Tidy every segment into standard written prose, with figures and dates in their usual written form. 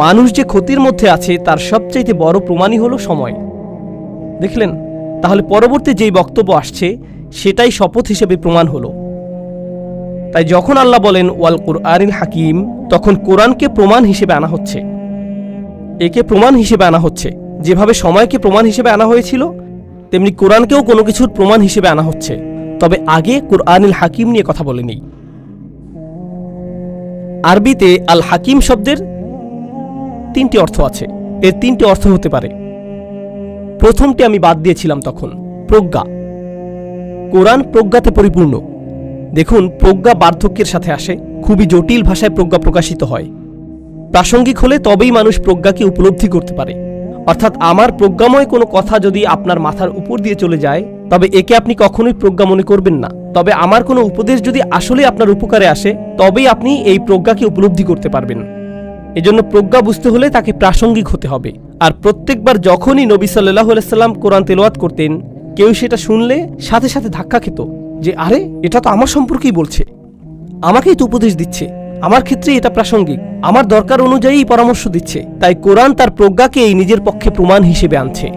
মানুষ যে ক্ষতির মধ্যে আছে তার সবচাইতে বড় প্রমাণই হলো সময়। দেখলেন? তাহলে পরবর্তী যেই বক্তব্য আসছে সেটাই শপথ হিসেবে প্রমাণ হলো। তাই যখন আল্লাহ বলেন ওয়াল কুরআনিল হাকিম, তখন কোরআনকে প্রমাণ হিসেবে আনা হচ্ছে। একে প্রমাণ হিসেবে আনা হচ্ছে। যেভাবে সময়কে প্রমাণ হিসেবে আনা হয়েছিল, তেমনি কোরআনকেও কোনো কিছুর প্রমাণ হিসেবে আনা হচ্ছে। তবে আগে কুরআনিল হাকিম নিয়ে কথা বলে নেই। আরবিতে আল হাকিম শব্দের 3টি অর্থ আছে। এর 3টি অর্থ হতে পারে। প্রথমটি আমি বাদ দিয়েছিলাম তখন, প্রজ্ঞা। কোরআন প্রজ্ঞাতে পরিপূর্ণ। দেখুন, প্রজ্ঞা বার্ধক্যের সাথে আসে। খুবই জটিল ভাষায় প্রজ্ঞা প্রকাশিত হয়। প্রাসঙ্গিক হলে তবেই মানুষ প্রজ্ঞাকে উপলব্ধি করতে পারে। অর্থাৎ আমার প্রজ্ঞাময় কোনো কথা যদি আপনার মাথার উপর দিয়ে চলে যায়, তবে একে আপনি কখনোই প্রজ্ঞা মনে করবেন না। তবে আমার কোনো উপদেশ যদি আসলে আপনার উপকারে আসে, তবেই আপনি এই প্রজ্ঞাকে উপলব্ধি করতে পারবেন। এজন্য প্রজ্ঞা বুঝতে হলে তাকে প্রাসঙ্গিক হতে হবে। আর প্রত্যেকবার যখনই নবী সাল্লাল্লাহু আলাইহি সাল্লাম কোরআন তেলাওয়াত করতেন, কেউ সেটা শুনলে সাথে সাথে ধাক্কা খেত যে আরে, এটা তো আমার সম্পর্কেই বলছে, আমাকেই তো উপদেশ দিচ্ছে, আমার ক্ষেত্রে এটা প্রাসঙ্গিক, আমার দরকার অনুযায়ী পরামর্শ দিচ্ছে। তাই কোরআন তার প্রজ্ঞাকে এই নিজের পক্ষে প্রমাণ হিসেবে আনছে।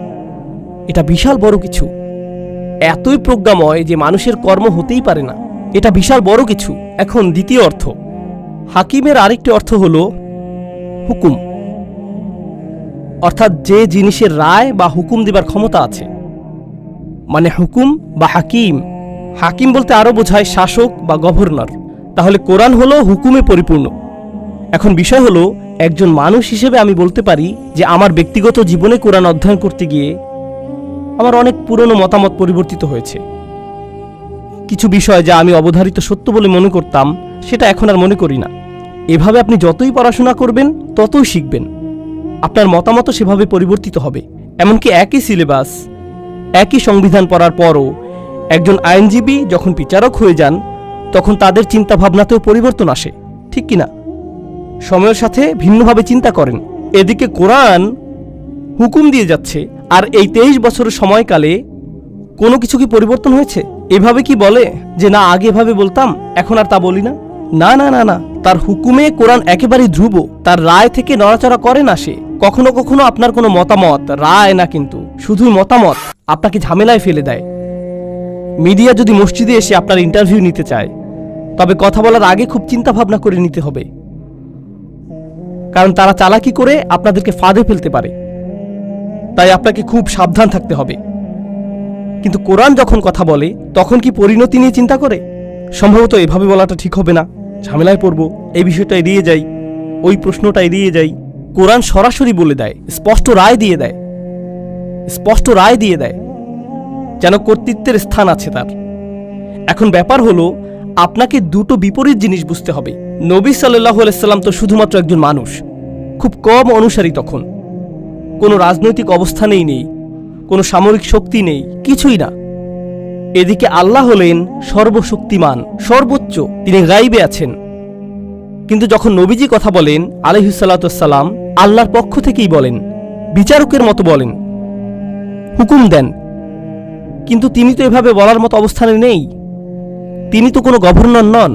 এটা বিশাল বড় কিছু। এতই প্রজ্ঞাময় যে মানুষের কর্ম হতেই পারে না। এটা বিশাল বড় কিছু। এখন দ্বিতীয় অর্থ, হাকিমের আরেকটি অর্থ হলো হুকুম, অর্থাৎ যে জিনিসের রায় বা হুকুম দেবার ক্ষমতা আছে, মানে হুকুম বা হাকিম। হাকিম বলতে আরো বোঝায় শাসক বা গভর্নর। তাহলে কোরআন হলো হুকুমে পরিপূর্ণ। এখন বিষয় হলো, একজন মানুষ হিসেবে আমি বলতে পারি যে আমার ব্যক্তিগত জীবনে কোরআন অধ্যয়ন করতে গিয়ে আমার অনেক পুরনো মতামত পরিবর্তিত হয়েছে। কিছু বিষয় যা আমি অবধারিত সত্য বলে মনে করতাম, সেটা এখন আর মনে করি না। এভাবে আপনি যতই পড়াশোনা করবেন ততই শিখবেন। আপনার মতামতও সেভাবে পরিবর্তিত হবে। এমনকি একই সিলেবাস, একই সংবিধান পড়ার পরও একজন আইনজীবী যখন বিচারক হয়ে যান, তখন তাদের চিন্তাভাবনাতেও পরিবর্তন আসে, ঠিক কিনা? সময়ের সাথে ভিন্নভাবে চিন্তা করেন। এদিকে কোরআন হুকুম দিয়ে যাচ্ছে, আর এই 23 বছরের সময়কালে কোনো কিছু কি পরিবর্তন হয়েছে? এভাবে কি বলে যে না, আগে এভাবে বলতাম, এখন আর তা বলি না? না না না না, তার হুকুমে কোরআন একেবারেই ধ্রুব। তার রায় থেকে নড়াচড়া করে না সে। কখনো কখনো আপনার কোনো মতামত, রায় না কিন্তু শুধুই মতামত, আপনাকে ঝামেলায় ফেলে দেয়। মিডিয়া যদি মসজিদে এসে আপনার ইন্টারভিউ নিতে চায়, তবে কথা বলার আগে খুব চিন্তা ভাবনা করে নিতে হবে, কারণ তারা চালাকি করে আপনাদেরকে ফাঁদে ফেলতে পারে। তাই আপনাকে খুব সাবধান থাকতে হবে। কিন্তু কোরআন যখন কথা বলে, তখন কি পরিণতি নিয়ে চিন্তা করে? সম্ভবত এভাবে বলাটা ঠিক হবে না, ঝামেলায় পড়ব, এই বিষয়টা এড়িয়ে যাই, ওই প্রশ্নটা এড়িয়ে যাই। কোরআন সরাসরি বলে দেয়, স্পষ্ট রায় দিয়ে দেয়, স্পষ্ট রায় দিয়ে দেয়, যেন কর্তৃত্বের স্থান আছে তার। এখন ব্যাপার হলো, আপনাকে দুটো বিপরীত জিনিস বুঝতে হবে। নবী সাল্লাল্লাহু আলাইহি সাল্লাম তো শুধুমাত্র একজন মানুষ, খুব কম অনুসারী তখন। কোনো রাজনৈতিক অবস্থানেই নেই, কোনো সামরিক শক্তি নেই, কিছুই না। এদিকে আল্লাহ হলেন সর্বশক্তিমান, সর্বোচ্চ, তিনি গাইবে আছেন। কিন্তু যখন নবীজি কথা বলেন আলাইহিস সালাতু ওয়াস সালাম, আল্লাহর পক্ষ থেকেই বলেন, বিচারকের মতো বলেন, হুকুম দেন। কিন্তু তিনি তো এভাবে বলার মতো অবস্থানে নেই। তিনি তো কোনো গভর্নর নন,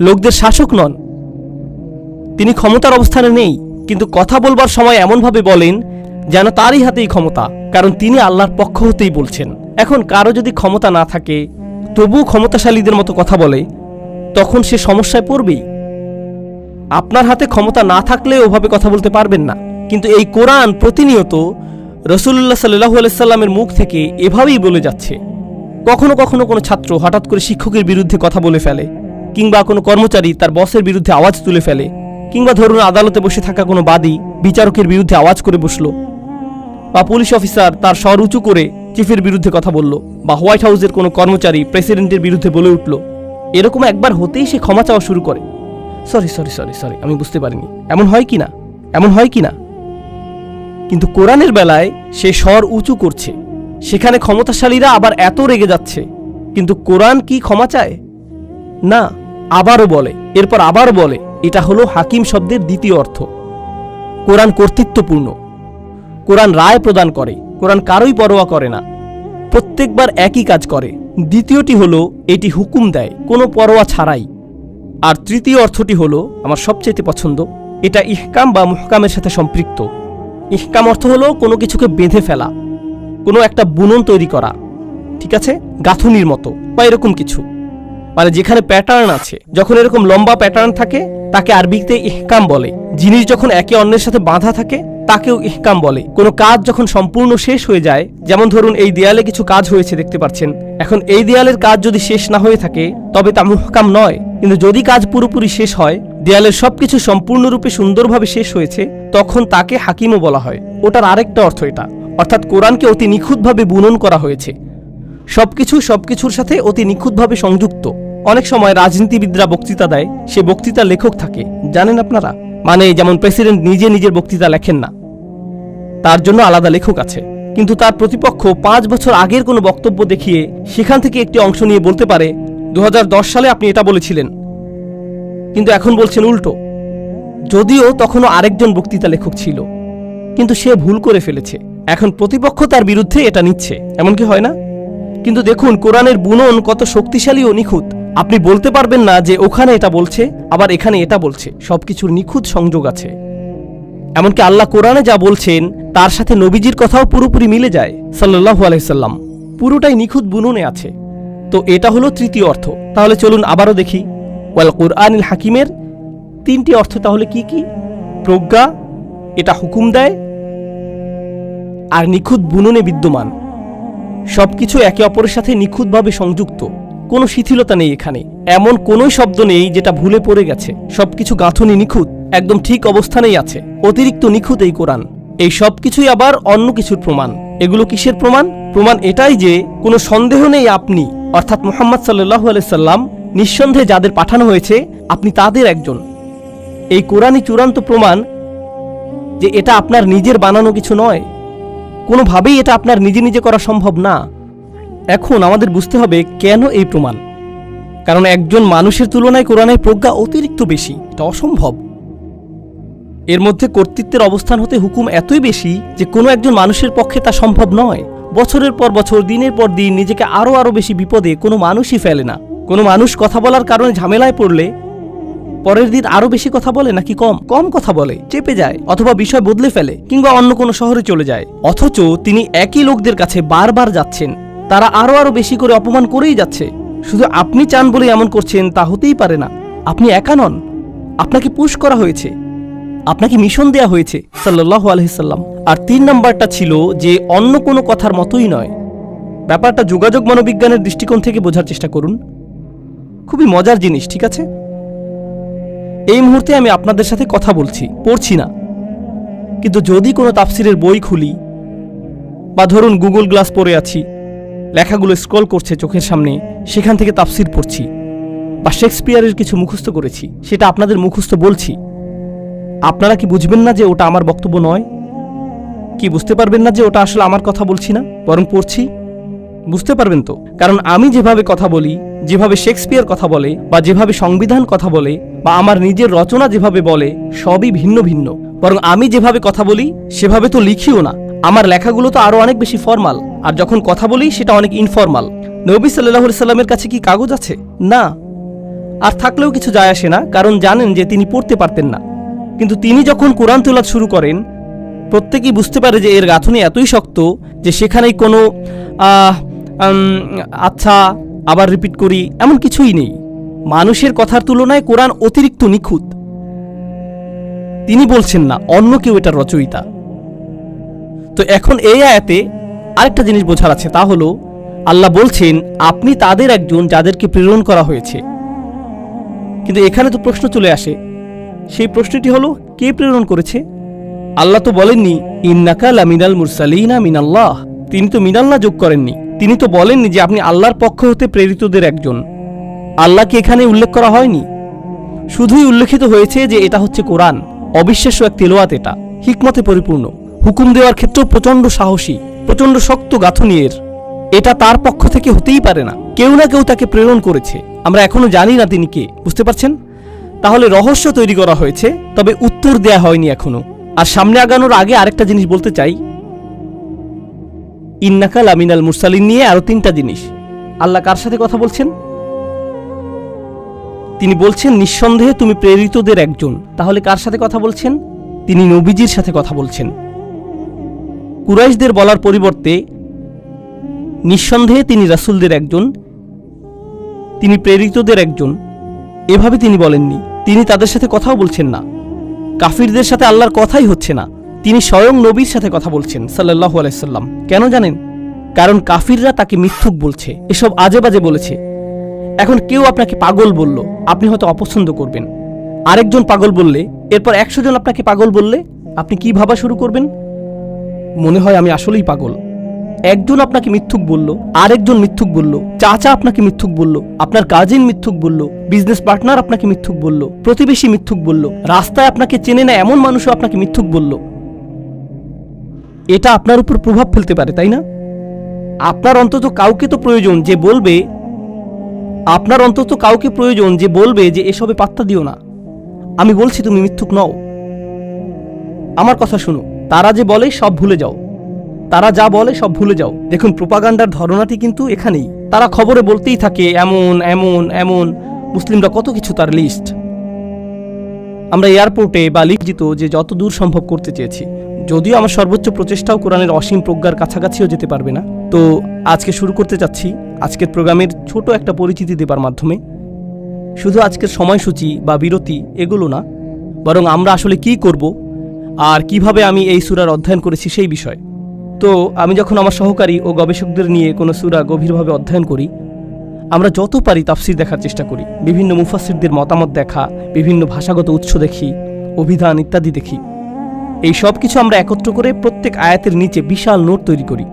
লোকদের শাসক নন, তিনি ক্ষমতার অবস্থানে নেই। কিন্তু কথা বলবার সময় এমনভাবে বলেন যেন তারই হাতেই ক্ষমতা, কারণ তিনি আল্লাহর পক্ষ হতেই বলছেন। এখন কারো যদি ক্ষমতা না থাকে, তবুও ক্ষমতাশালীদের মতো কথা বলে, তখন সে সমস্যায় পড়বেই। আপনার হাতে ক্ষমতা না থাকলে ওভাবে কথা বলতে পারবেন না। কিন্তু এই কোরআন প্রতিনিয়ত রাসূলুল্লাহ সাল্লাল্লাহু আলাইহি সাল্লামের মুখ থেকে এভাবেই বলে যাচ্ছে। কখনো কখনো কোনো ছাত্র হঠাৎ করে শিক্ষকের বিরুদ্ধে কথা বলে ফেলে, কিংবা কোনো কর্মচারী তার বসের বিরুদ্ধে আওয়াজ তুলে ফেলে, কিংবা ধরুন আদালতে বসে থাকা কোনো বাদী বিচারকের বিরুদ্ধে আওয়াজ করে বসলো, বা পুলিশ অফিসার তার স্বর উঁচু করে চিফের বিরুদ্ধে কথা বলল, বা হোয়াইট হাউসের কোনো কর্মচারী প্রেসিডেন্টের বিরুদ্ধে বলে উঠল। এরকম একবার হতেই সে ক্ষমা চাওয়া শুরু করে, সরি সরি সরি সরি, আমি বুঝতে পারিনি। এমন হয় কি না? এমন হয় কি না? কিন্তু কোরআনের বেলায় সে স্বর উঁচু করছে, সেখানে ক্ষমতাশালীরা আবার এত রেগে যাচ্ছে, কিন্তু কোরআন কি ক্ষমা চায়? না, আবারও বলে, এরপর আবারও বলে। এটা হলো হাকিম শব্দের দ্বিতীয় অর্থ। কোরআন কর্তৃত্বপূর্ণ, কোরআন রায় প্রদান করে, কোরআন কারোই পরোয়া করে না, প্রত্যেকবার একই কাজ করে। দ্বিতীয়টি হলো এটি হুকুম দেয় কোনো পরোয়া ছাড়াই। আর তৃতীয় অর্থটি হলো আমার সবচেয়ে পছন্দ, এটা ইহকাম বা মুহকামের সাথে সম্পৃক্ত। ইহকাম অর্থ হলো কোনো কিছুকে বেঁধে ফেলা, কোনো একটা বুনন তৈরি করা, ঠিক আছে, গাঁথুনির মতো বা এরকম কিছু, মানে যেখানে প্যাটার্ন আছে। যখন এরকম লম্বা প্যাটার্ন থাকে তাকে আরবিতে ইহকাম বলে। জিনিস যখন একে অন্যের সাথে বাঁধা থাকে তাকেও ইহকাম বলে। কোনো কাজ যখন সম্পূর্ণ শেষ হয়ে যায়, যেমন ধরুন এই দেয়ালে কিছু কাজ হয়েছে দেখতে পাচ্ছেন, এখন এই দেয়ালের কাজ যদি শেষ না হয়ে থাকে তবে তা মুহকাম নয়। কিন্তু যদি কাজ পুরোপুরি শেষ হয়, দেয়ালের সবকিছু সম্পূর্ণরূপে সুন্দরভাবে শেষ হয়েছে, তখন তাকে হাকিমও বলা হয়। ওটার আরেকটা অর্থ এটা, অর্থাৎ কোরআনকে অতি নিখুঁতভাবে বুনন করা হয়েছে। সবকিছুর সাথে অতি নিখুঁতভাবে সংযুক্ত। অনেক সময় রাজনীতিবিদরা বক্তৃতা দেয়, সে বক্তৃতার লেখক থাকে, জানেন আপনারা? মানে যেমন প্রেসিডেন্ট নিজে নিজের বক্তৃতা লেখেন না, তার জন্য আলাদা লেখক আছে। কিন্তু তার প্রতিপক্ষ 5 বছর আগের কোনো বক্তব্য দেখিয়ে সেখান থেকে একটি অংশ নিয়ে বলতে পারে 2010 সালে আপনি এটা বলেছিলেন, কিন্তু এখন বলছেন উল্টো, যদিও তখনও আরেকজন বক্তৃতা লেখক ছিল, কিন্তু সে ভুল করে ফেলেছে। এখন প্রতিপক্ষ তার বিরুদ্ধে এটা নিচ্ছে, এমন কি হয় না? কিন্তু দেখুন কোরআনের বুনন কত শক্তিশালী ও নিখুঁত। আপনি বলতে পারবেন না যে ওখানে এটা বলছে আবার এখানে এটা বলছে। সবকিছুর নিখুঁত সংযোগ আছে। এমনকি আল্লাহ কোরআনে যা বলছেন তার সাথে নবীজির কথাও পুরোপুরি মিলে যায়, সাল্লাল্লাহু আলাইহি সাল্লাম। পুরোটাই নিখুঁত বুননে আছে। তো এটা হলো তৃতীয় অর্থ। তাহলে চলুন আবারও দেখি ওয়াল কুরআনিল হাকিমের 3টি অর্থ তাহলে কি কি? প্রজ্ঞা, এটা হুকুম দেয়, আর নিখুঁত বুননে বিদ্যমান। সবকিছু একে অপরের সাথে নিখুঁতভাবে সংযুক্ত, কোনো শিথিলতা নেই এখানে। এমন কোনো শব্দ নেই যেটা ভুলে পড়ে গেছে। সবকিছু গাঁথনি নিখুঁত, একদম ঠিক অবস্থানেই আছে। অতিরিক্ত নিখুঁত এই কোরআন। এই সবকিছুই আবার অন্য কিছুর প্রমাণ। এগুলো কিসের প্রমাণ? প্রমাণ এটাই যে কোনো সন্দেহ নেই আপনি, অর্থাৎ মুহাম্মদ সাল্লাল্লাহু আলাইহি সাল্লাম, নিঃসন্দেহে যাদের পাঠানো হয়েছে আপনি তাদের একজন। এই কোরআনই চূড়ান্ত প্রমাণ যে এটা আপনার নিজের বানানো কিছু নয়। কোনোভাবেই এটা আপনার নিজে নিজে করা সম্ভব না। এখন আমাদের বুঝতে হবে কেন এই প্রমাণ। কারণ একজন মানুষের তুলনায় কোরআনের প্রজ্ঞা অতিরিক্ত বেশি, এটা অসম্ভব। এর মধ্যে কর্তৃত্বের অবস্থান হতে হুকুম এতই বেশি যে কোনো একজন মানুষের পক্ষে তা সম্ভব নয়। বছরের পর বছর, দিনের পর দিন নিজেকে আরো বেশি বিপদে কোনো মানুষই ফেলে না। কোনো মানুষ কথা বলার কারণে ঝামেলায় পড়লে পরের দিন আরো বেশি কথা বলে নাকি কম কথা বলে, চেপে যায়, অথবা বিষয় বদলে ফেলে, কিংবা অন্য কোনো শহরে চলে যায়। অথচ তিনি একই লোকদের কাছে বারবার যাচ্ছেন, তারা আরো বেশি করে অপমান করেই যাচ্ছে। শুধু আপনি চান বলে এমন করছেন তা হতেই পারে না। আপনি একা নন, আপনাকে পুশ করা হয়েছে, আপনাকে মিশন দেয়া হয়েছে, সাল্লাল্লাহু আলাইহি সাল্লাম। আর 3 নাম্বারটা ছিল যে অন্য কোনো কথার মতোই নয়। ব্যাপারটা যোগাযোগ মনোবিজ্ঞানের দৃষ্টিকোণ থেকে বোঝার চেষ্টা করুন। খুবই মজার জিনিস, ঠিক আছে? এই মুহূর্তে আমি আপনাদের সাথে কথা বলছি, পড়ছি না। কিন্তু যদি কোনো তাফসিরের বই খুলি, বা ধরুন গুগল গ্লাস পরে আছি, লেখাগুলো স্ক্রল করছে চোখের সামনে, সেখান থেকে তাফসির পড়ছি, বা শেক্সপিয়ারের কিছু মুখস্থ করেছি, সেটা আপনাদের মুখস্থ বলছি, আপনারা কি বুঝবেন না যে ওটা আমার বক্তব্য নয়? কি বুঝতে পারবেন না যে ওটা আসলে আমার কথা বলছি না, বরং পড়ছি? বুঝতে পারবেন তো? কারণ আমি যেভাবে কথা বলি, যেভাবে শেক্সপিয়ার কথা বলে, বা যেভাবে সংবিধান কথা বলে, বা আমার নিজের রচনা যেভাবে বলে, সবই ভিন্ন ভিন্ন। বরং আমি যেভাবে কথা বলি সেভাবে তো লিখিও না। আমার লেখাগুলো তো আরো অনেক বেশি ফর্মাল, আর যখন কথা বলি সেটা অনেক ইনফর্মাল। নবী সাল্লাল্লাহু আলাইহি সাল্লামের কাছে কি কাগজ আছে? না। আর থাকলেও কিছু যায় আসে না, কারণ জানেন যে তিনি পড়তে পারতেন না। কিন্তু তিনি যখন কোরআন তেলাওয়াত শুরু করেন, প্রত্যেকেই বুঝতে পারে যে এর গাঁথনি এতই শক্ত যে সেখানেই কোনো আচ্ছা, আবার রিপিট করি, এমন কিছুই নেই। মানুষের কথার তুলনায় কোরআন অতিরিক্ত নিখুঁত। তিনি বলছেন না, অন্য কেউ এটার রচয়িতা। তো এখন এই আয়াতে আরেকটা জিনিস বোঝার আছে, তা হলো আল্লাহ বলছেন আপনি তাদের একজন যাদেরকে প্রেরণ করা হয়েছে। কিন্তু এখানে তো প্রশ্ন চলে আসে, সেই প্রশ্নটি হলো কে প্রেরণ করেছে? আল্লাহ তো বলেননি ইন্নাকা লামিনাল মুরসালিনা মিনাল্লাহ। তিনি তো মিনাল্লাহ যোগ করেননি। তিনি তো বলেননি যে আপনি আল্লাহর পক্ষ হতে প্রেরিতদের একজন। আল্লাহকে এখানে উল্লেখ করা হয়নি, শুধুই উল্লেখিত হয়েছে যে এটা হচ্ছে কোরআন, অবিশ্বাস্য এক তেলাওয়াত, এটা হিকমতে পরিপূর্ণ, হুকুম দেওয়ার ক্ষেত্রেও প্রচণ্ড সাহসী, প্রচণ্ড শক্ত গাঁথনির। এটা তার পক্ষ থেকে হতেই পারে না, কেউ না কেউ তাকে প্রেরণ করেছে। আমরা এখনো জানি না তিনি কে, বুঝতে পারছেন? তাহলে রহস্য তৈরি করা হয়েছে, তবে উত্তর দেয়া হয়নি এখনো। আর সামনে আগানোর আগে আরেকটা জিনিস বলতে চাই, ইন্নাকা লামিনাল মুরসালিন নিয়ে আরো 3টা জিনিস। আল্লাহ কার সাথে কথা বলছেন? তিনি বলছেন নিঃসন্দেহে তুমি প্রেরিতদের একজন। তাহলে কার সাথে কথা বলছেন? তিনি নবীজির সাথে কথা বলছেন। কুরাইশদের বলার পরিবর্তে নিঃসন্দেহে তিনি রাসূলদের একজন, তিনি প্রেরিতদের একজন, এভাবে তিনি বলেননি। তিনি তাদের সাথে কথাও বলছেন না, কাফিরদের সাথে আল্লাহর কথাই হচ্ছে না, তিনি স্বয়ং নবীর সাথে কথা বলছেন সাল্লাল্লাহু আলাইহি সাল্লাম। কেন জানেন? কারণ কাফিররা তাকে মিথ্যুক বলছে, এসব আজে বাজে বলেছে। এখন কেউ আপনাকে পাগল বলল, আপনি হয়তো অপছন্দ করবেন। আরেকজন পাগল বললে, এরপর 100 জন আপনাকে পাগল বললে আপনি কি ভাবা শুরু করবেন? মনে হয় আমি আসলেই পাগল। একজন আপনাকে মিথ্যুক বলল, আরেকজন মিথ্যুক বলল, চাচা আপনাকে মিথ্যুক বলল, আপনার কাজিন মিথ্যুক বলল, বিজনেস পার্টনার আপনাকে মিথ্যুক বলল, প্রতিবেশী মিথ্যুক বলল, রাস্তায় আপনাকে চেনে না এমন মানুষও আপনাকে মিথ্যুক বলল। এটা আপনার উপর প্রভাব ফেলতে পারে, তাই না? আপনার অন্তত কাউকে তো প্রয়োজন যে বলবে, আপনার অন্তত কাউকে প্রয়োজন যে বলবে যে এসবে পাত্তা দিও না, আমি বলছি তুমি মিথ্যুক নও। আমার কথা শুনো, তারা যে বলে সব ভুলে যাও, তারা যা বলে সব ভুলে যাও। দেখুন, প্রোপাগান্ডার ধরনাটি কিন্তু এখানেই। তারা খবরে বলতেই থাকে এমন এমন এমন, মুসলিমরা কত কিছু, তার লিস্ট। আমরা এয়ারপোর্টে বা লিখিত যে যত দূর সম্ভব করতে চেয়েছি, যদিও আমার সর্বোচ্চ প্রচেষ্টাও কোরআনের অসীম প্রজ্ঞার কাছাকাছিও যেতে পারবে না। তো আজকে শুরু করতে চাচ্ছি আজকের প্রোগ্রামের ছোট একটা পরিচিতি দেবার মাধ্যমে। শুধু আজকের সময়সূচি বা বিরতি এগুলো না, বরং আমরা আসলে কি করব আর কিভাবে আমি এই সূরার অধ্যয়ন করেছি সেই বিষয়। তো আমি যখন আমার সহকারী ও গবেষকদের নিয়ে কোনো সূরা গভীরভাবে অধ্যয়ন করি, আমরা যত পারি তাফসীর দেখার চেষ্টা করি, বিভিন্ন মুফাসসিরদের মতামত দেখা, বিভিন্ন ভাষাগত উৎস দেখি, অভিধান ইত্যাদি দেখি। এই সব কিছু আমরা একত্র করে প্রত্যেক আয়াতের নিচে বিশাল নোট তৈরি করি।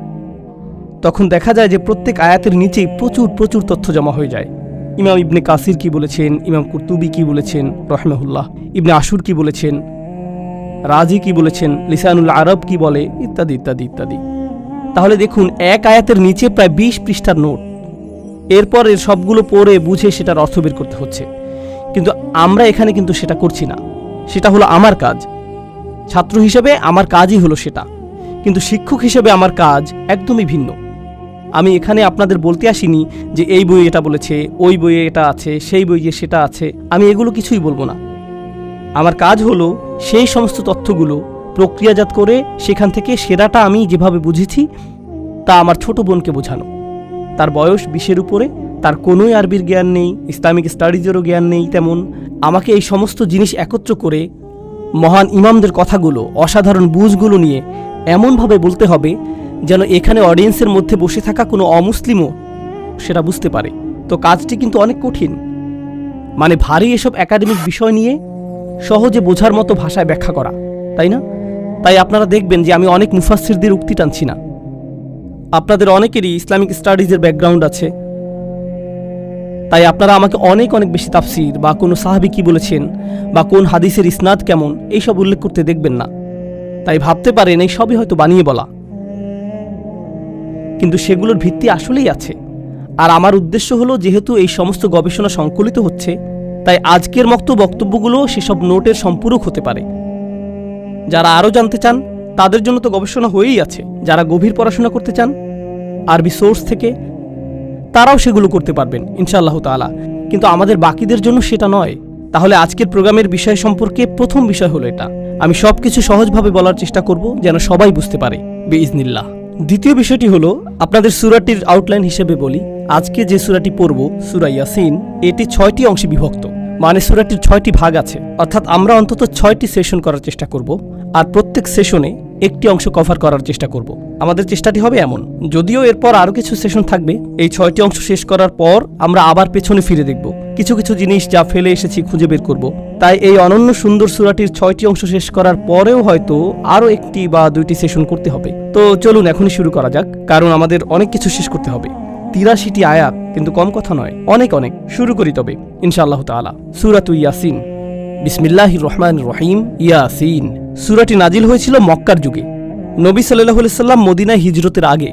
তখন দেখা যায় যে প্রত্যেক আয়াতের নিচেই প্রচুর প্রচুর তথ্য জমা হয়ে যায়। ইমাম ইবনে কাসির কি বলেছেন, ইমাম কুরতুবী কি বলেছেন রাহিমাহুল্লাহ, ইবনে আশুর কি বলেছেন, রাজি কি বলেছেন, লিসানুল আরব কি বলে, ইত্যাদি ইত্যাদি ইত্যাদি। তাহলে দেখুন, এক আয়াতের নিচে প্রায় 20 পৃষ্ঠার নোট। এরপর এর সবগুলো পড়ে বুঝে সেটার অর্থ বের করতে হচ্ছে। কিন্তু আমরা এখানে কিন্তু সেটা করছি না। সেটা হলো আমার কাজ। ছাত্র হিসেবে আমার কাজই হলো সেটা, কিন্তু শিক্ষক হিসেবে আমার কাজ একদমই ভিন্ন। আমি এখানে আপনাদের বলতে আসিনি যে এই বইয়ে এটা বলেছে, ওই বইয়ে এটা আছে, সেই বইয়ে সেটা আছে। আমি এগুলো কিছুই বলবো না। আমার কাজ হলো সেই সমস্ত তথ্যগুলো প্রক্রিয়াজাত করে সেখান থেকে সেরাটা আমি যেভাবে বুঝেছি তা আমার ছোট বোনকে বোঝানো। তার বয়স 20-এর উপরে, তার কোনোই আরবির জ্ঞান নেই, ইসলামিক স্টাডিজেরও জ্ঞান নেই তেমন। আমাকে এই সমস্ত জিনিস একত্র করে মহান ইমামদের কথাগুলো, অসাধারণ বুঝগুলো নিয়ে এমনভাবে বলতে হবে যেন এখানে অডিয়েন্সের মধ্যে বসে থাকা কোনো অমুসলিমও সেটা বুঝতে পারে। তো কাজটি কিন্তু অনেক কঠিন। মানে ভারী এসব একাডেমিক বিষয় নিয়ে সহজে বোঝার মতো ভাষায় ব্যাখ্যা করা, তাই না? তাই আপনারা দেখবেন যে আমি অনেক মুফাসসিরদের উক্তি টানছি না। আপনাদের অনেকেরই ইসলামিক স্টাডিজের ব্যাকগ্রাউন্ড আছে, তাই আপনারা আমাকে অনেক অনেক বেশি তাফসীর বা কোনো সাহাবী কি বলেছেন বা কোন হাদিসের ইসনাদ কেমন এইসব উল্লেখ করতে দেখবেন না। তাই ভাবতে পারেন এই সবই হয়তো বানিয়ে বলা, কিন্তু সেগুলোর ভিত্তি আসলেই আছে। আর আমার উদ্দেশ্য হলো, যেহেতু এই সমস্ত গবেষণা সংকলিত হচ্ছে, তাই আজকের বক্তব্যগুলো সেসব নোটের সম্পূরক হতে পারে। যারা আরও জানতে চান তাদের জন্য তো গবেষণা হয়েই আছে। যারা গভীর পড়াশোনা করতে চান আরবি সোর্স থেকে, তারাও সেগুলো করতে পারবেন ইনশাআল্লাহ তাআলা। কিন্তু আমাদের বাকিদের জন্য সেটা নয়। তাহলে আজকের প্রোগ্রামের বিষয় সম্পর্কে প্রথম বিষয় হলো এটা। আমি সব কিছু সহজভাবে বলার চেষ্টা করব যেন সবাই বুঝতে পারে বিইজনিল্লাহ। দ্বিতীয় বিষয়টি হলো, আপনাদের সূরাটির আউটলাইন হিসেবে বলি। আজকে যে সূরাটি পড়ব, সূরা ইয়াসিন, এটি 6টি অংশে বিভক্ত। মানে সূরাটির 6টি ভাগ আছে, অর্থাৎ আমরা অন্তত 6টি সেশন করার চেষ্টা করব, আর প্রত্যেক সেশনে একটি অংশ কভার করার চেষ্টা করব। আমাদের চেষ্টাটি হবে এমন। যদিও এরপর আরও কিছু সেশন থাকবে, এই 6টি অংশ শেষ করার পর আমরা আবার পেছনে ফিরে দেখব, কিছু কিছু জিনিস যা ফেলে এসেছি খুঁজে বের করব। তাই এই অনন্য সুন্দর সূরাটির 6টি অংশ শেষ করার পরেও হয়তো আরও 1টি বা 2টি সেশন করতে হবে। তো চলুন এখনই শুরু করা যাক, কারণ আমাদের অনেক কিছু শেষ করতে হবে। 83টি আয়াত, কিন্তু কম কথা নয়, অনেক অনেক। শুরু করি তবে ইনশাআল্লাহ তাআলা। সূরাতু ইয়াসিন। বিসমিল্লাহির রহমানির রহিম। ইয়াসিন সূরাটি নাজিল হয়েছিল মক্কার যুগে, নবী সাল্লাল্লাহু আলাইহি সাল্লাম মদিনায় হিজরতের আগে।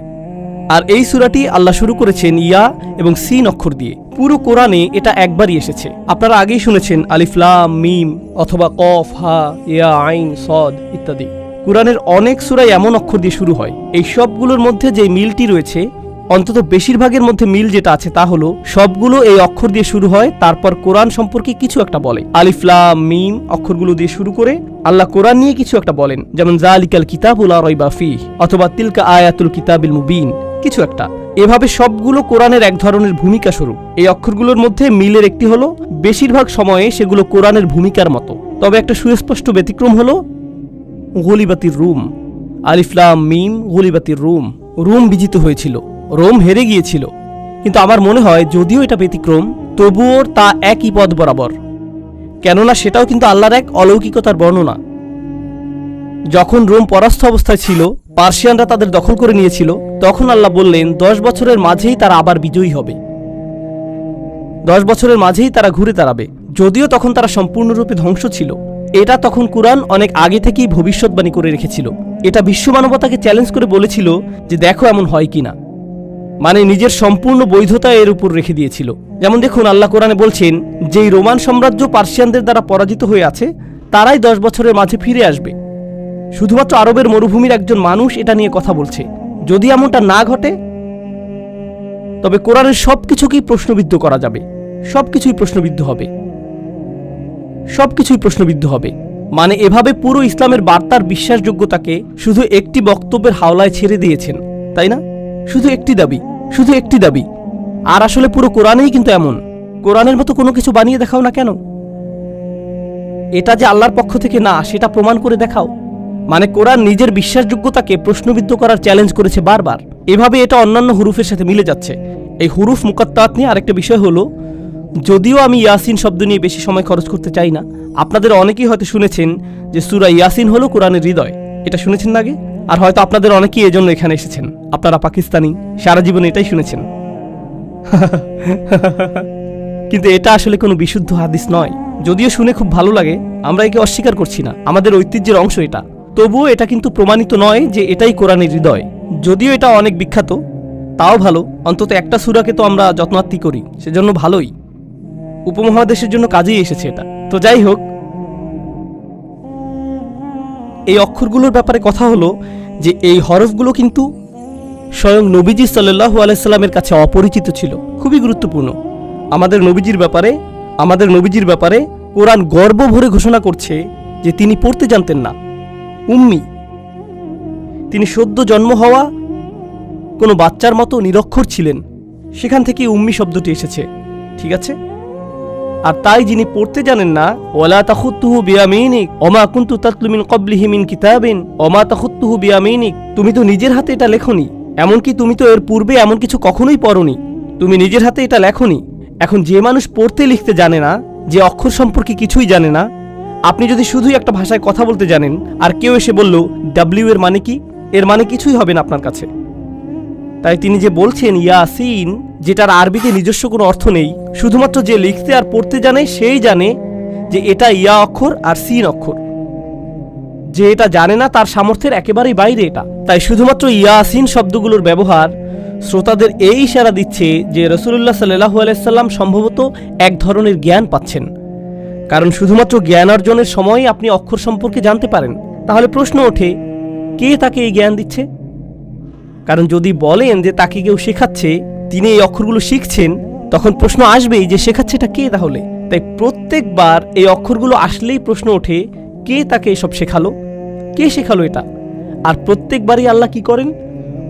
আর এই সূরাটি আল্লাহ শুরু করেছেন ইয়া এবং সিন অক্ষর দিয়ে। পুরো কোরআনে এটা একবারই এসেছে। আপনারা আগেই শুনেছেন আলিফ লাম মিম অথবা কফ হা ইয়া আইন সদ ইত্যাদি। কোরআনের অনেক সূরাই এমন অক্ষর দিয়ে শুরু হয়। এই সবগুলোর মধ্যে যে মিলটি রয়েছে, অন্তত বেশিরভাগের মধ্যে মিল যেটা আছে তা হলো সবগুলো এই অক্ষর দিয়ে শুরু হয়, তারপর কোরআন সম্পর্কে কিছু একটা বলে। আলিফ লাম মিম অক্ষরগুলো দিয়ে শুরু করে আল্লাহ কোরআন নিয়ে কিছু একটা বলেন, যেমন যালিকাল কিতাবুল লা রাইবা ফিহ অথবা তিলকা আয়াতুল কিতাবিল মুবিন, কিছু একটা। এভাবে সবগুলো কোরআনের এক ধরনের ভূমিকা স্বরূপ। এই অক্ষরগুলোর মধ্যে মিলের একটি হলো বেশিরভাগ সময়ে সেগুলো কোরআনের ভূমিকার মতো। তবে একটা সুস্পষ্ট ব্যতিক্রম হলো গুলিবাতির রুম। আলিফ লাম মিম গুলিবাতির রুম, রোম বিজিত হয়েছিল, রোম হেরে গিয়েছিল। কিন্তু আমার মনে হয় যদিও এটা ব্যতিক্রম, তবুও তা একই পথ বরাবর, কেননা সেটাও কিন্তু আল্লাহর এক অলৌকিকতার বর্ণনা। যখন রোম পরাস্ত অবস্থায় ছিল, পার্সিয়ানরা তাদের দখল করে নিয়েছিল, তখন আল্লাহ বললেন 10 বছরের মাঝেই তারা আবার বিজয়ী হবে, 10 বছরের মাঝেই তারা ঘুরে দাঁড়াবে। যদিও তখন তারা সম্পূর্ণরূপে ধ্বংস ছিল, এটা তখন কুরআন অনেক আগে থেকেই ভবিষ্যৎবাণী করে রেখেছিল। এটা বিশ্ব মানবতাকে চ্যালেঞ্জ করে বলেছিল যে দেখো এমন হয় কিনা, মানে নিজের সম্পূর্ণ বৈধতা এর উপর রেখে দিয়েছিল। যেমন দেখুন আল্লাহ কোরআনে বলছেন যেই রোমান সাম্রাজ্য পার্সিয়ানদের দ্বারা পরাজিত হয়ে আছে তারাই 10 বছরের মাঝে ফিরে আসবে। শুধুমাত্র আরবের মরুভূমির একজন মানুষ এটা নিয়ে কথা বলছে। যদি এমনটা না ঘটে তবে কোরআনের সবকিছুকেই প্রশ্নবিদ্ধ করা যাবে, সবকিছুই প্রশ্নবিদ্ধ হবে, সবকিছুই প্রশ্নবিদ্ধ হবে। মানে এভাবে পুরো ইসলামের বার্তার বিশ্বাসযোগ্যতাকে শুধু একটি বক্তব্যের হাওলায় ছেড়ে দিয়েছেন, তাই না? শুধু একটি দাবি, শুধু একটি দাবি। আর আসলে পুরো কোরআনেই কিন্তু এমন। কোরআনের মতো কোনো কিছু বানিয়ে দেখাও না কেন, এটা যে আল্লাহর পক্ষ থেকে না সেটা প্রমাণ করে দেখাও। মানে কোরআন নিজের বিশ্বাসযোগ্যতাকে প্রশ্নবিদ্ধ করার চ্যালেঞ্জ করেছে বারবার। এভাবে এটা অন্যান্য হুরুফের সাথে মিলে যাচ্ছে। এই হুরুফ মুকাত্তাত নিয়ে আরেকটা বিষয় হলো, যদিও আমি ইয়াসিন শব্দ নিয়ে বেশি সময় খরচ করতে চাই না, আপনাদের অনেকেই হয়তো শুনেছেন যে সূরা ইয়াসিন হলো কোরআনের হৃদয়। এটা শুনেছেন না আগে? আর হয়তো আপনাদের অনেকেই এজন্য এখানে এসেছেন, আপনারা পাকিস্তানি, সারা জীবন এটাই শুনেছেন। কিন্তু এটা আসলে কোনো বিশুদ্ধ হাদিস নয়। যদিও শুনে খুব ভালো লাগে, আমরা একে অস্বীকার করছি না, আমাদের ঐতিহ্যের অংশ এটা। তবুও এটা কিন্তু প্রমাণিত নয় যে এটাই কোরআনের হৃদয়। যদিও এটা অনেক বিখ্যাত, তাও ভালো, অন্তত একটা সূরাকে তো আমরা যত্নার্থী করি, সেজন্য ভালোই। উপমহাদেশের জন্য কাজেই এসেছে এটা। তো যাই হোক, এই অক্ষরগুলোর ব্যাপারে কথা হলো যে এই হরফগুলো কিন্তু স্বয়ং নবীজি সাল্লাল্লাহু আলাইহি সাল্লামের কাছে অপরিচিত ছিল। খুবই গুরুত্বপূর্ণ। আমাদের নবীজির ব্যাপারে কোরআন গর্ব ভরে ঘোষণা করছে যে তিনি পড়তে জানতেন না, উম্মি। তিনি সদ্য জন্ম হওয়া কোনো বাচ্চার মতো নিরক্ষর ছিলেন, সেখান থেকে উম্মি শব্দটি এসেছে, ঠিক আছে? আর তাই যিনি পড়তে জানেন না, ওয়ালা তাখুত্তুহু বিয়ামিনিক ওমা কুনতু তাতলু মিন ক্বাবলিহি মিন কিতাবিন ওমা তাখুত্তুহু বিয়ামিনিক, তুমি তো নিজের হাতে এটা লেখনি, এমনকি তুমি তো এর পূর্বে এমন কিছু কখনোই পড়নি, তুমি নিজের হাতে এটা লেখনি। এখন যে মানুষ পড়তে লিখতে জানে না, যে অক্ষর সম্পর্কে কিছুই জানে না, আপনি যদি শুধুই একটা ভাষায় কথা বলতে জানেন আর কেউ এসে বলল ডাব্লিউ এর মানে কি, এর মানে কিছুই হবে না আপনার কাছে। তাই তিনি যে বলছেন ইয়াসিন, যেটার আরবিতে নিজস্ব কোনো অর্থ নেই, শুধুমাত্র যে লিখতে আর পড়তে জানে সেই জানে যে এটা ইয়া অক্ষর আর সিন অক্ষর। যে এটা জানে না তার সামর্থ্যের একেবারেই বাইরে এটা। তাই শুধুমাত্র ইয়াসিন শব্দগুলোর ব্যবহার শ্রোতাদের এই ইশারা দিচ্ছে যে রাসূলুল্লাহ সাল্লাল্লাহু আলাইহি সাল্লাম সম্ভবত এক ধরনের জ্ঞান পাচ্ছেন। কারণ শুধুমাত্র জ্ঞান অর্জনের সময় আপনি অক্ষর সম্পর্কে জানতে পারেন। তাহলে প্রশ্ন ওঠে, কে তাকে এই জ্ঞান দিচ্ছে? কারণ যদি বলেন যে তাকে কেউ শেখাচ্ছে, তিনি এই অক্ষরগুলো শিখছেন, তখন প্রশ্ন আসবেই যে শেখাচ্ছে এটা কে তাহলে? তাই প্রত্যেকবার এই অক্ষরগুলো আসলেই প্রশ্ন ওঠে, কে তাকে এসব শেখালো, কে শেখালো এটা? আর প্রত্যেকবারই আল্লাহ কি করেন?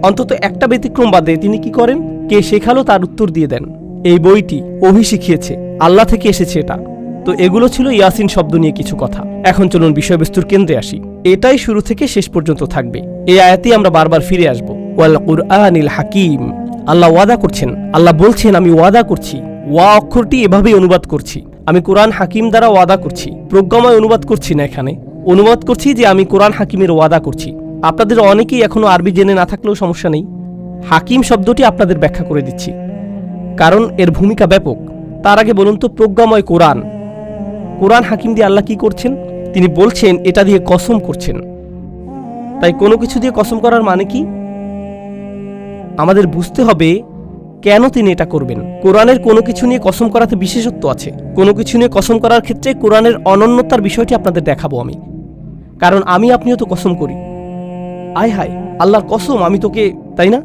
অন্তত একটা ব্যতিক্রম বাদে তিনি কি করেন? কে শেখালো তার উত্তর দিয়ে দেন। এই বইটি ওহী শিখিয়েছে, আল্লাহ থেকে এসেছে এটা। তো এগুলো ছিল ইয়াসিন শব্দ নিয়ে কিছু কথা। এখন চলুন বিষয়বস্তুর কেন্দ্রে আসি। এটাই শুরু থেকে শেষ পর্যন্ত থাকবে। এই আয়াতেই আমরা বারবার ফিরে আসব। ওয়াল কুরআনিল হাকিম, আল্লাহ ওয়াদা করছেন, আল্লাহ বলছেন আমি ওয়াদা করছি। ওয়া অক্ষরটি এভাবেই অনুবাদ করছি, আমি কোরআন হাকিম দ্বারা ওয়াদা করছি। প্রজ্ঞাময় অনুবাদ করছি না, এখানে অনুবাদ করছি যে আমি কোরআন হাকিমের ওয়াদা করছি। আপনাদের অনেকেই এখনো আরবি জেনে না থাকলেও সমস্যা নেই, হাকিম শব্দটি আপনাদের ব্যাখ্যা করে দিচ্ছি, কারণ এর ভূমিকা ব্যাপক। তার আগে বলুন তো, প্রজ্ঞাময় কোরআন, কোরআন হাকিম দিয়ে আল্লাহ কি করছেন? তিনি বলছেন এটা দিয়ে কসম করছেন। তাই কোনো কিছু দিয়ে কসম করার মানে কি? আমাদের বুঝতে হবে কেন তিনি এটা করবেন। কোরআনের কোনো কিছু নিয়ে কসম করাতে বিশেষত্ব আছে। কোনো কিছু নিয়ে কসম করার ক্ষেত্রে কোরআনের অনন্যতার বিষয়টি আপনাদের দেখাবো আমি। কারণ আমি আপনিও তো কসম করি, আয় হায় আল্লাহর কসম আমি তোকে, তাই না?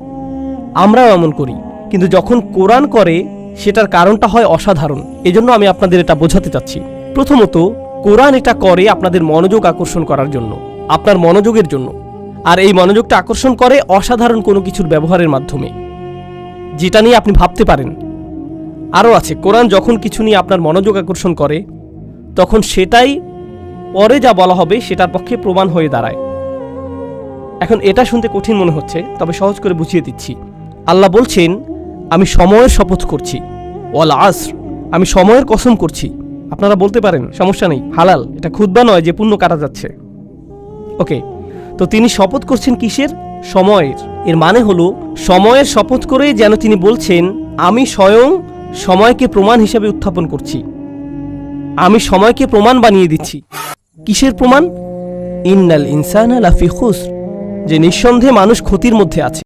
আমরাও এমন করি, কিন্তু যখন কোরআন করে সেটার কারণটা হয় অসাধারণ। এজন্য আমি আপনাদের এটা বোঝাতে চাচ্ছি। প্রথমত, কোরআন এটা করে আপনাদের মনোযোগ আকর্ষণ করার জন্য, আপনার মনোযোগের জন্য। আর এই মনোযোগটা আকর্ষণ করে অসাধারণ কোনো কিছুর ব্যবহারের মাধ্যমে, যেটা নিয়ে আপনি ভাবতে পারেন। আরও আছে, কোরআন যখন কিছু নিয়ে আপনার মনোযোগ আকর্ষণ করে তখন সেটাই পরে যা বলা হবে সেটার পক্ষে প্রমাণ হয়ে দাঁড়ায়। এখন এটা শুনতে কঠিন মনে হচ্ছে, তবে সহজ করে বুঝিয়ে দিচ্ছি। আল্লাহ বলছেন, আমি সময়ের শপথ করছি, ওয়াল আসর, আমি সময়ের কসম করছি। আপনারা বলতে পারেন সমস্যা নেই, হালাল, এটা খুতবা নয় যে পুণ্য কাটা যাচ্ছে। ওকে, তো তিনি শপথ করছেন কিসের? সময়ের। এর মানে হলো সময়ের শপথ করে যেন তিনি বলছেন, আমি স্বয়ং সময়কে প্রমাণ হিসেবে উত্থাপন করছি, আমি সময়কে প্রমাণ বানিয়ে দিচ্ছি। কিসের প্রমাণ? ইন্নাল ইনসানা লাফি খুসর, যে নিঃসন্দেহে মানুষ ক্ষতির মধ্যে আছে।